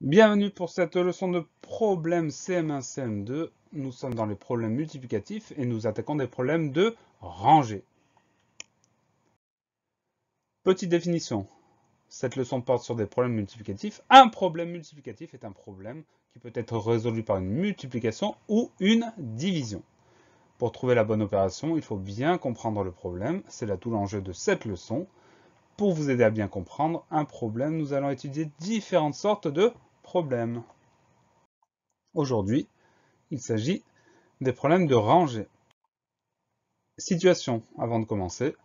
Bienvenue pour cette leçon de problème CM1, CM2. Nous sommes dans les problèmes multiplicatifs et nous attaquons des problèmes de rangée. Petite définition. Cette leçon porte sur des problèmes multiplicatifs. Un problème multiplicatif est un problème qui peut être résolu par une multiplication ou une division. Pour trouver la bonne opération, il faut bien comprendre le problème. C'est là tout l'enjeu de cette leçon. Pour vous aider à bien comprendre un problème, nous allons étudier différentes sortes de problèmes. Aujourd'hui, il s'agit des problèmes de rangée. Situation, avant de commencer.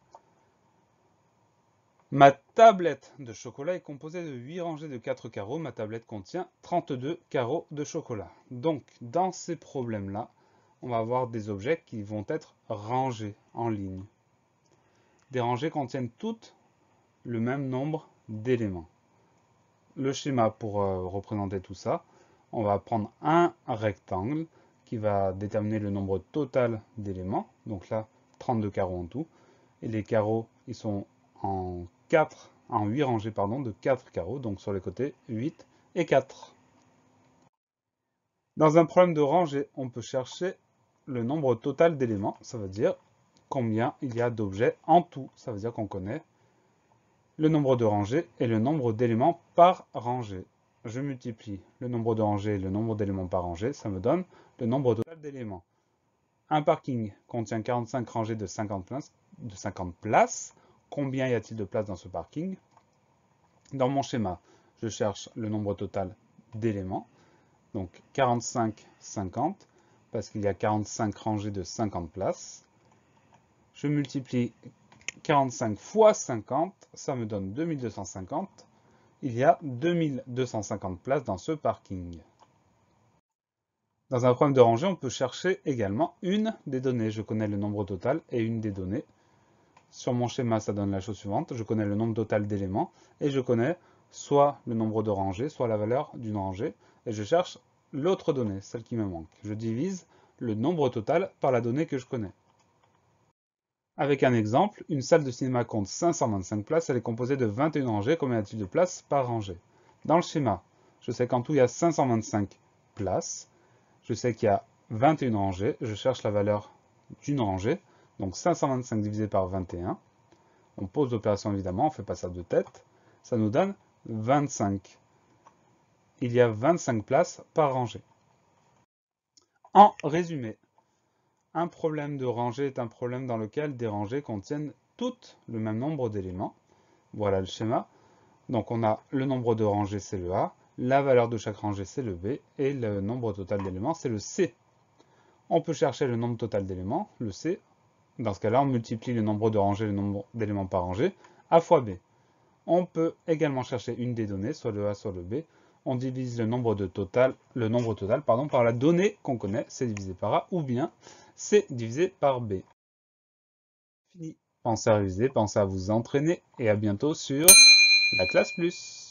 Ma tablette de chocolat est composée de 8 rangées de 4 carreaux. Ma tablette contient 32 carreaux de chocolat. Donc, dans ces problèmes-là, on va avoir des objets qui vont être rangés en ligne. Des rangées contiennent toutes le même nombre d'éléments. Le schéma pour représenter tout ça, on va prendre un rectangle qui va déterminer le nombre total d'éléments. Donc là, 32 carreaux en tout. Et les carreaux, ils sont en 8 rangées de 4 carreaux. Donc sur les côtés, 8 et 4. Dans un problème de rangée, on peut chercher le nombre total d'éléments. Ça veut dire combien il y a d'objets en tout. Ça veut dire qu'on connaît le nombre de rangées et le nombre d'éléments par rangée. Je multiplie le nombre de rangées et le nombre d'éléments par rangée. Ça me donne le nombre total d'éléments. Un parking contient 45 rangées de 50 places. Combien y a-t-il de places dans ce parking? Dans mon schéma, je cherche le nombre total d'éléments. Donc 45, 50, parce qu'il y a 45 rangées de 50 places. Je multiplie 45 fois 50, ça me donne 2250. Il y a 2250 places dans ce parking. Dans un problème de rangée, on peut chercher également une des données. Je connais le nombre total et une des données. Sur mon schéma, ça donne la chose suivante. Je connais le nombre total d'éléments et je connais soit le nombre de rangées, soit la valeur d'une rangée. Et je cherche l'autre donnée, celle qui me manque. Je divise le nombre total par la donnée que je connais. Avec un exemple, une salle de cinéma compte 525 places. Elle est composée de 21 rangées. Combien y a-t-il de places par rangée? Dans le schéma, je sais qu'en tout, il y a 525 places. Je sais qu'il y a 21 rangées. Je cherche la valeur d'une rangée. Donc 525 divisé par 21. On pose l'opération évidemment, on ne fait pas ça de tête. Ça nous donne 25. Il y a 25 places par rangée. En résumé, un problème de rangée est un problème dans lequel des rangées contiennent toutes le même nombre d'éléments. Voilà le schéma. Donc on a le nombre de rangées, c'est le A. La valeur de chaque rangée, c'est le B. Et le nombre total d'éléments, c'est le C. On peut chercher le nombre total d'éléments, le C. Dans ce cas-là, on multiplie le nombre de rangées et le nombre d'éléments par rangée, A fois B. On peut également chercher une des données, soit le A, soit le B. On divise le nombre total par la donnée qu'on connaît, C divisé par A, ou bien C divisé par B. Fini. Pensez à réviser, pensez à vous entraîner, et à bientôt sur la classe plus.